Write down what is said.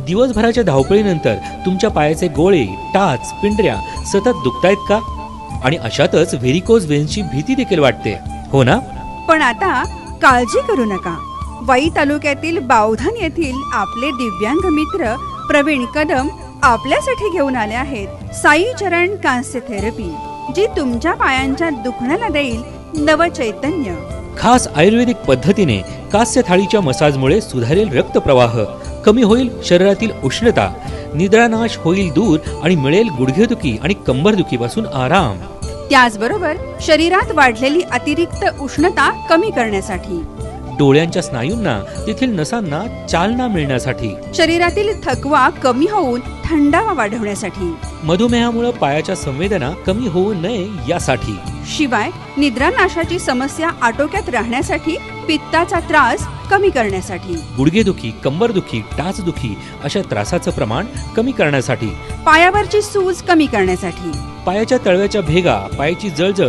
दिवसभराच्या धावपळीनंतर तुमच्या पायाचे गोळे, टाच, पिंडऱ्या सतत दुखतायत का? आणि अशातच व्हेरिकोज व्हेन्सची भीती देखील वाटते, हो ना? पण आता काळजी करू नका. वाई तालुक्यातील बावधन येथील आपले दिव्यांग मित्र प्रवीण कदम आपल्यासाठी घेऊन आले आहेत साई चरण कांस्य थेरपी, जी तुमच्या पायांच्या दुखण्याला देईल नवचैतन्य. खास आयुर्वेदिक पद्धतीने कास्य थाळीच्या मसाजमुळे सुधारेल रक्तप्रवाह, कमी होईल शरीरातील उष्णता, निद्रानाश होईल दूर आणि मिळेल गुडघेदुखी आणि कंबरदुखीपासून आराम. त्याचबरोबर शरीरात वाढलेली अतिरिक्त उष्णता कमी करण्यासाठी, डोळ्यांच्या स्नायूंना, तेथील नसांना चालना मिळण्यासाठी, शरीरातील थकवा कमी होऊन थंडावा वाढवण्यासाठी, मधुमेहामुळे पायाच्या संवेदना कमी होऊ नये यासाठी, शिवाय निद्रानाशाची समस्या आटोक्यात राहण्यासाठी, पित्ताचा त्रास कमी करण्यासाठी, गुडघेदुखी, कंबरदुखी, टाचदुखी अशा त्रासाचं प्रमाण कमी करण्यासाठी, पायावरची सूज कमी करण्यासाठी, पायाच्या तळव्याच्या भेगा, पायाची जळजळ